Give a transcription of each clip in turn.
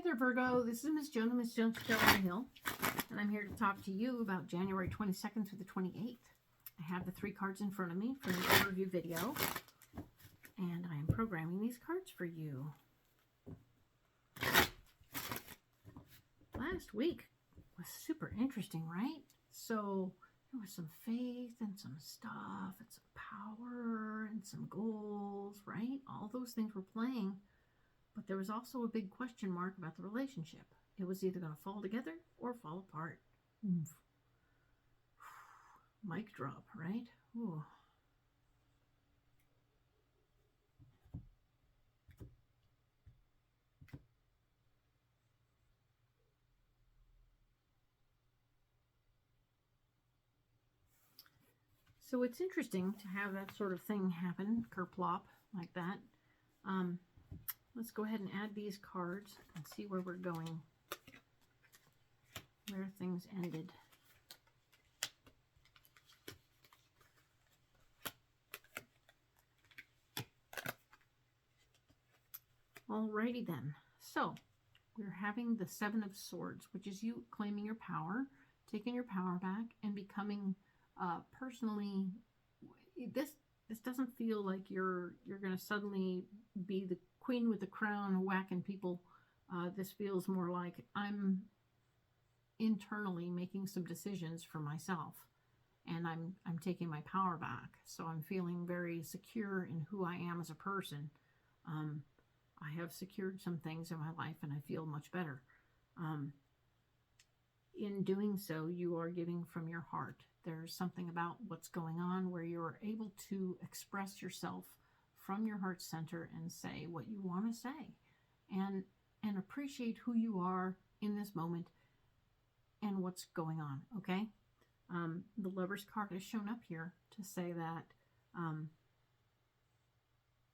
there, Virgo. This is Miss Joan, Miss Joan Tarot Hill, and I'm here to talk to you about January 22nd through the 28th. I have the 3 cards in front of me for the overview video, and I am programming these cards for you. Last week was super interesting, right? So there was some faith and some stuff and some power and some goals, right? All those things were playing. But there was also a big question mark about the relationship. It was either going to fall together or fall apart. Oof. Mic drop, right? Ooh. So it's interesting to have that sort of thing happen, kerplop, like that. Let's go ahead and add these cards and see where we're going, where things ended. Alrighty then. So we're having the 7 of Swords, which is you claiming your power, taking your power back, and becoming personally. This doesn't feel like you're going to suddenly be the queen with the crown whacking people. This feels more like I'm internally making some decisions for myself, and I'm taking my power back. So I'm feeling very secure in who I am as a person. I have secured some things in my life, and I feel much better. In doing so, you are giving from your heart. There's something about what's going on where you're able to express yourself from your heart center and say what you want to say, and appreciate who you are in this moment and what's going on, okay? The Lover's card has shown up here to say that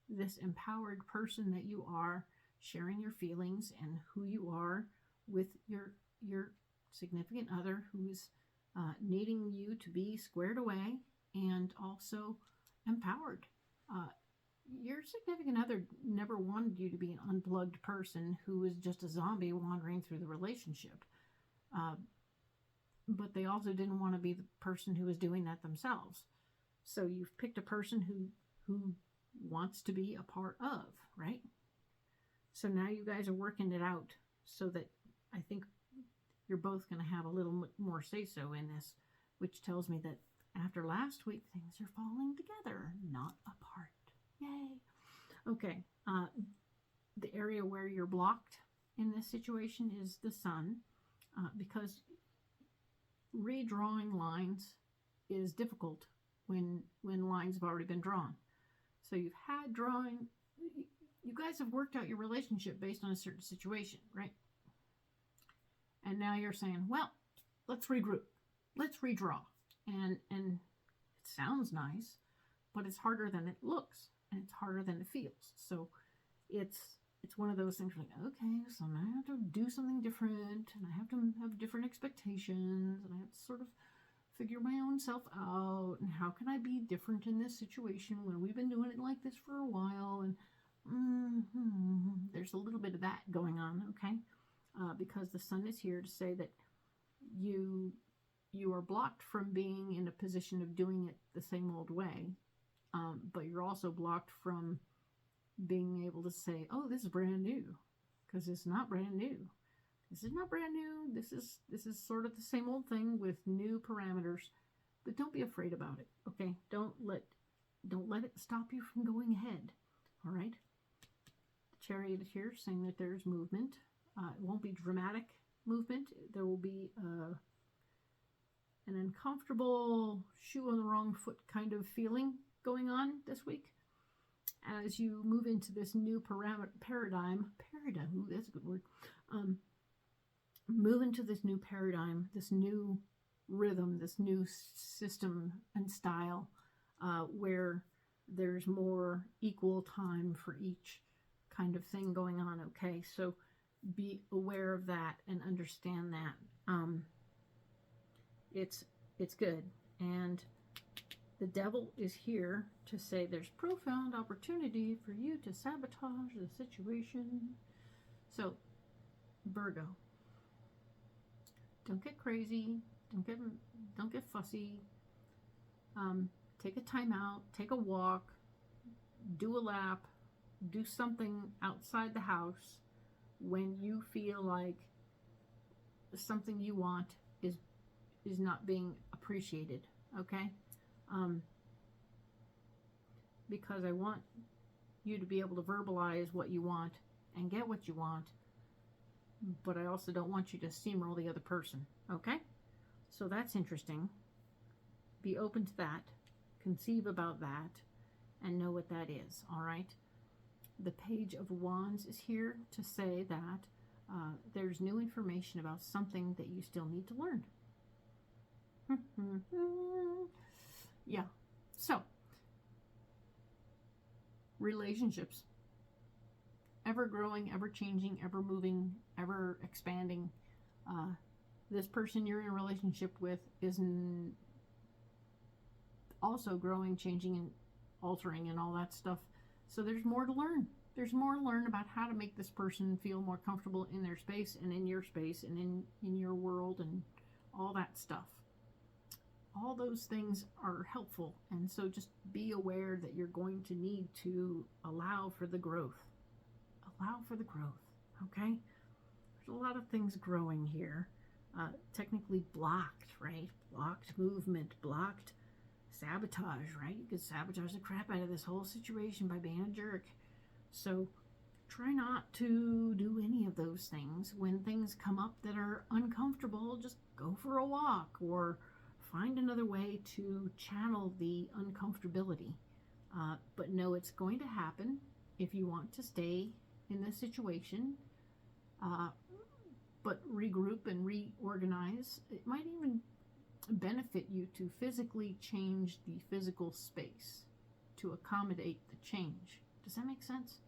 this empowered person that you are, sharing your feelings and who you are with your significant other who's needing you to be squared away and also empowered. Your significant other never wanted you to be an unplugged person who was just a zombie wandering through the relationship. But they also didn't want to be the person who was doing that themselves. So you've picked a person who wants to be a part of, right? So now you guys are working it out so that I think you're both going to have a little more say-so in this, which tells me that after last week, things are falling together, not apart. Yay. Okay. The area where you're blocked in this situation is the Sun, because redrawing lines is difficult when lines have already been drawn. So you've had drawing, you guys have worked out your relationship based on a certain situation, right? And now you're saying, well, let's regroup, let's redraw. And it sounds nice, but it's harder than it looks, and it's harder than it feels. So it's one of those things like, okay, so now I have to do something different, and I have to have different expectations, and I have to sort of figure my own self out, and how can I be different in this situation when we've been doing it like this for a while, and there's a little bit of that going on, okay? Because the Sun is here to say that you are blocked from being in a position of doing it the same old way, but you're also blocked from being able to say, oh, this is brand new, because it's not brand new. This is not brand new. This is sort of the same old thing with new parameters, but don't be afraid about it, okay? Don't let it stop you from going ahead, all right? The Chariot is here saying that there's movement. It won't be dramatic movement. There will be an uncomfortable shoe on the wrong foot kind of feeling going on this week as you move into this new paradigm. Ooh, that's a good word. Move into this new paradigm, this new rhythm, this new system and style, where there's more equal time for each kind of thing going on, okay? So be aware of that and understand that. It's good. And the Devil is here to say there's profound opportunity for you to sabotage the situation. So Virgo, don't get crazy. Don't get fussy. Take a time out. Take a walk. Do a lap. Do something outside the house when you feel like something you want is not being appreciated. Okay? Because I want you to be able to verbalize what you want and get what you want, but I also don't want you to steamroll the other person. Okay? So that's interesting. Be open to that. Conceive about that and know what that is. All right? The Page of Wands is here to say that there's new information about something that you still need to learn. Yeah. So, relationships. Ever growing, ever changing, ever moving, ever expanding. This person you're in a relationship with is also growing, changing, and altering and all that stuff. So there's more to learn. There's more to learn about how to make this person feel more comfortable in their space and in your space and in your world and all that stuff. All those things are helpful. And so just be aware that you're going to need to allow for the growth. Allow for the growth. Okay? There's a lot of things growing here. Technically blocked, right? Blocked movement, blocked sabotage, right? You could sabotage the crap out of this whole situation by being a jerk. So try not to do any of those things. When things come up that are uncomfortable, just go for a walk or find another way to channel the uncomfortability. But know it's going to happen if you want to stay in this situation. But regroup and reorganize. It might even benefit you to physically change the physical space to accommodate the change. Does that make sense?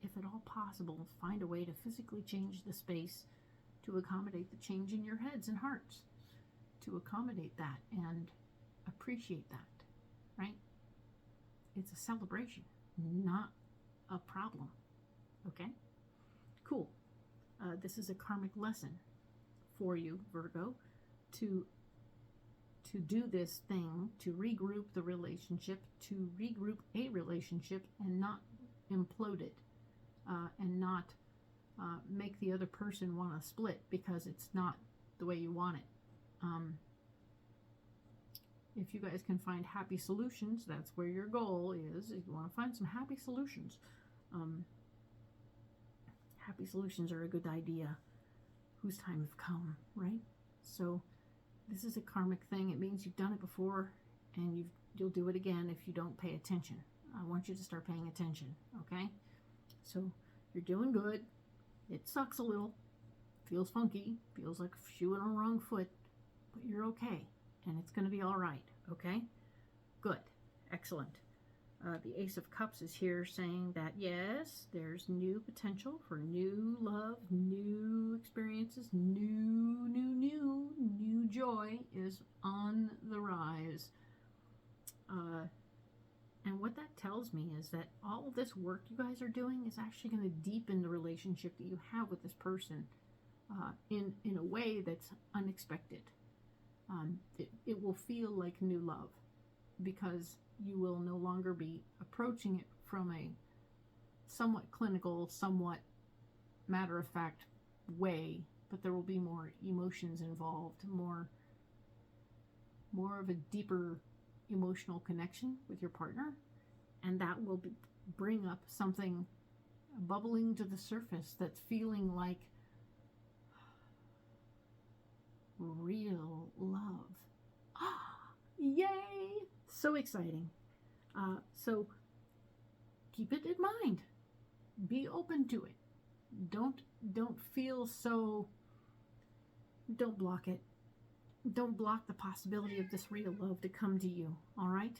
If at all possible, find a way to physically change the space to accommodate the change in your heads and hearts, to accommodate that and appreciate that, right? It's a celebration, not a problem. Okay? Cool. This is a karmic lesson for you, Virgo, to do this thing, to regroup the relationship, to regroup a relationship and not implode it, and not make the other person want to split because it's not the way you want it. If you guys can find happy solutions, that's where your goal is. If you want to find some happy solutions, happy solutions are a good idea. Whose time have come, right? So this is a karmic thing. It means you've done it before and you'll do it again if you don't pay attention. I want you to start paying attention, okay? So you're doing good. It sucks a little. Feels funky. Feels like a shoe on the wrong foot. But you're okay. And it's going to be all right, okay? Good. Excellent. The Ace of Cups is here saying that, yes, there's new potential for new love, new experiences, new joy is on the rise. And what that tells me is that all of this work you guys are doing is actually going to deepen the relationship that you have with this person in a way that's unexpected. It will feel like new love because you will no longer be approaching it from a somewhat clinical, somewhat matter-of-fact way, but there will be more emotions involved, more of a deeper emotional connection with your partner, and that will bring up something bubbling to the surface that's feeling like real love. Yay! So exciting. So keep it in mind. Be open to it. Don't feel so. Don't block it. Don't block the possibility of this real love to come to you. All right?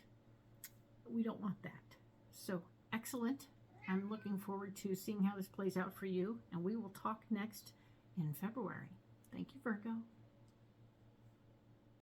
We don't want that. So excellent. I'm looking forward to seeing how this plays out for you, and we will talk next in February. Thank you, Virgo.